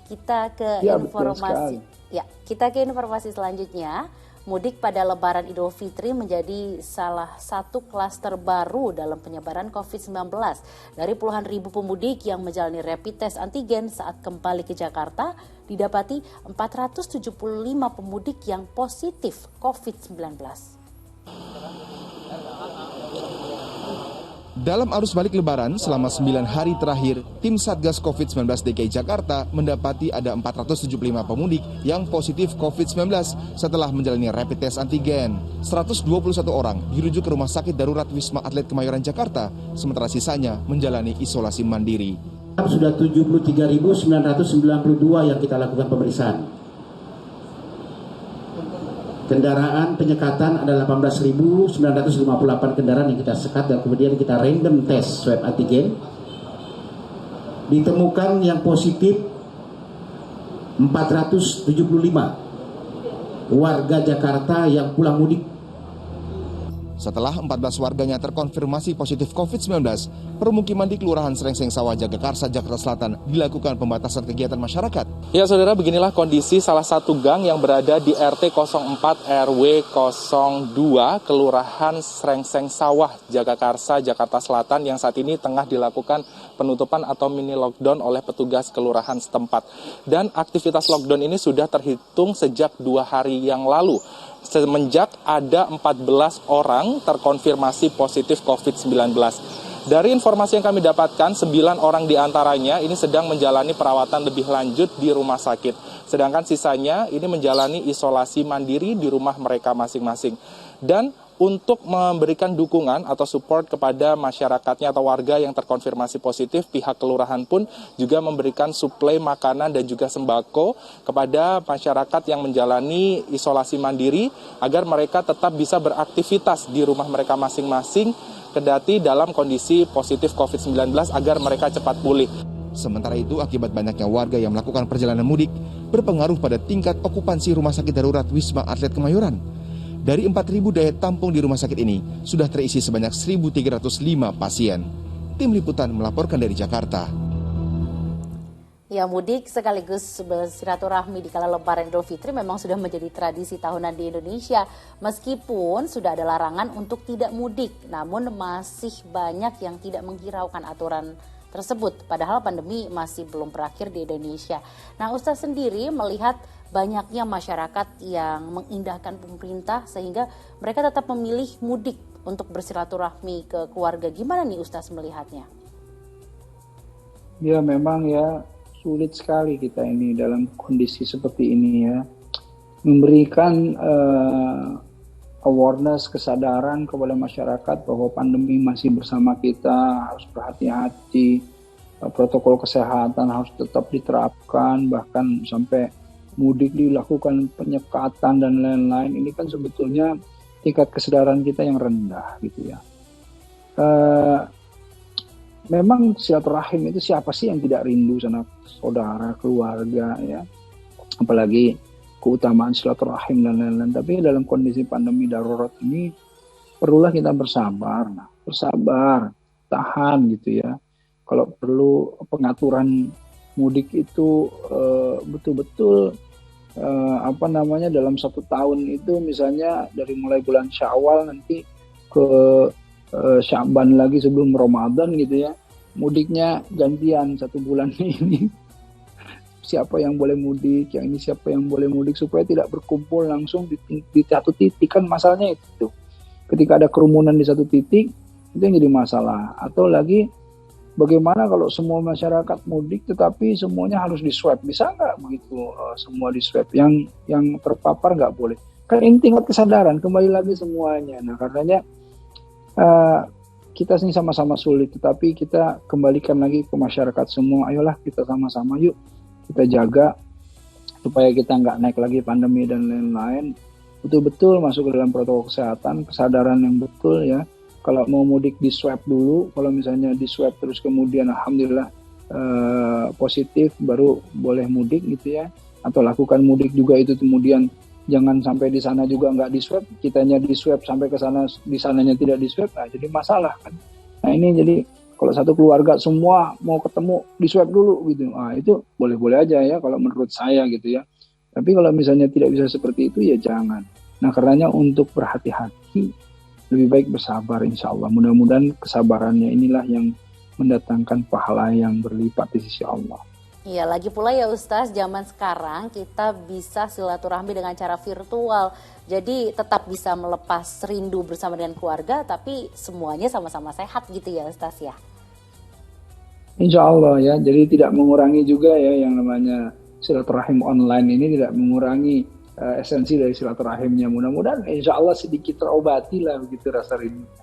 Kita ke Ya, betul informasi. sekali. Ya, kita ke informasi selanjutnya. Mudik pada Lebaran Idul Fitri menjadi salah satu klaster baru dalam penyebaran COVID-19. Dari puluhan ribu pemudik yang menjalani rapid test antigen saat kembali ke Jakarta, didapati 475 pemudik yang positif COVID-19. Dalam arus balik Lebaran selama 9 hari terakhir, tim Satgas COVID-19 DKI Jakarta mendapati ada 475 pemudik yang positif COVID-19 setelah menjalani rapid test antigen. 121 orang dirujuk ke Rumah Sakit Darurat Wisma Atlet Kemayoran Jakarta, sementara sisanya menjalani isolasi mandiri. Sudah 73.992 yang kita lakukan pemeriksaan. Kendaraan penyekatan ada 18.958 kendaraan yang kita sekat dan kemudian kita random test swab antigen. Ditemukan yang positif 475 warga Jakarta yang pulang mudik. Setelah 14 warganya terkonfirmasi positif COVID-19, permukiman di Kelurahan Srengseng Sawah, Jagakarsa, Jakarta Selatan dilakukan pembatasan kegiatan masyarakat. Ya saudara, beginilah kondisi salah satu gang yang berada di RT 04 RW 02 Kelurahan Srengseng Sawah, Jagakarsa, Jakarta Selatan yang saat ini tengah dilakukan penutupan atau mini lockdown oleh petugas kelurahan setempat. Dan aktivitas lockdown ini sudah terhitung sejak 2 hari yang lalu. Semenjak ada 14 orang terkonfirmasi positif COVID-19. Dari informasi yang kami dapatkan, 9 orang diantaranya ini sedang menjalani perawatan lebih lanjut di rumah sakit. Sedangkan sisanya ini menjalani isolasi mandiri di rumah mereka masing-masing. Dan untuk memberikan dukungan atau support kepada masyarakatnya atau warga yang terkonfirmasi positif, pihak kelurahan pun juga memberikan suplai makanan dan juga sembako kepada masyarakat yang menjalani isolasi mandiri agar mereka tetap bisa beraktivitas di rumah mereka masing-masing kendati dalam kondisi positif COVID-19 agar mereka cepat pulih. Sementara itu, akibat banyaknya warga yang melakukan perjalanan mudik berpengaruh pada tingkat okupansi Rumah Sakit Darurat Wisma Atlet Kemayoran. Dari 4.000 daya tampung di rumah sakit ini, sudah terisi sebanyak 1.305 pasien. Tim Liputan melaporkan dari Jakarta. Ya, mudik sekaligus bersilaturahmi di kala Lebaran Idul Fitri memang sudah menjadi tradisi tahunan di Indonesia. Meskipun sudah ada larangan untuk tidak mudik, namun masih banyak yang tidak menghiraukan aturan tersebut. Padahal pandemi masih belum berakhir di Indonesia. Nah, Ustaz sendiri melihat banyaknya masyarakat yang mengindahkan pemerintah sehingga mereka tetap memilih mudik untuk bersilaturahmi ke keluarga. Gimana nih Ustaz melihatnya? Ya memang ya sulit sekali kita ini dalam kondisi seperti ini ya. Memberikan awareness, kesadaran kepada masyarakat bahwa pandemi masih bersama kita, harus berhati-hati, protokol kesehatan harus tetap diterapkan, bahkan sampai mudik dilakukan penyekatan dan lain-lain. Ini kan sebetulnya tingkat kesadaran kita yang rendah gitu ya. Memang silaturahim itu siapa sih yang tidak rindu sama saudara, keluarga ya. Apalagi keutamaan silaturahim dan lain-lain. Tapi dalam kondisi pandemi darurat ini perlulah kita bersabar, tahan gitu ya. Kalau perlu pengaturan mudik itu betul-betul dalam 1 tahun itu misalnya dari mulai bulan Syawal nanti ke Sya'ban lagi sebelum Ramadan gitu ya, mudiknya gantian 1 bulan ini. Siapa yang boleh mudik, yang ini siapa yang boleh mudik, supaya tidak berkumpul langsung di satu titik. Kan masalahnya itu, ketika ada kerumunan di satu titik itu yang jadi masalah. Atau lagi bagaimana kalau semua masyarakat mudik tetapi semuanya harus di swab? Bisa nggak begitu semua di swab? Yang terpapar nggak boleh. Kan ini tingkat kesadaran, kembali lagi semuanya. Nah karenanya kita ini sama-sama sulit, tetapi kita kembalikan lagi ke masyarakat semua. Ayolah kita sama-sama yuk, kita jaga supaya kita nggak naik lagi pandemi dan lain-lain. Betul-betul masuk ke dalam protokol kesehatan, kesadaran yang betul ya. Kalau mau mudik di swab dulu, kalau misalnya di swab terus kemudian alhamdulillah positif baru boleh mudik gitu ya. Atau lakukan mudik juga itu kemudian jangan sampai di sana juga nggak di swab, kitanya di swab sampai ke sana, di sananya tidak di swab, nah jadi masalah kan. Nah ini jadi kalau satu keluarga semua mau ketemu di swab dulu gitu. Itu boleh-boleh aja ya kalau menurut saya gitu ya. Tapi kalau misalnya tidak bisa seperti itu ya jangan. Nah karenanya untuk berhati-hati lebih baik bersabar insya Allah. Mudah-mudahan kesabarannya inilah yang mendatangkan pahala yang berlipat di sisi Allah. Iya, lagi pula ya Ustaz, zaman sekarang kita bisa silaturahmi dengan cara virtual. Jadi tetap bisa melepas rindu bersama dengan keluarga, tapi semuanya sama-sama sehat gitu ya Ustaz ya. Insya Allah ya, jadi tidak mengurangi juga ya yang namanya silaturahim online ini, tidak mengurangi esensi dari silaturahimnya. Mudah-mudahan insya Allah sedikit terobati lah begitu rasa rindu.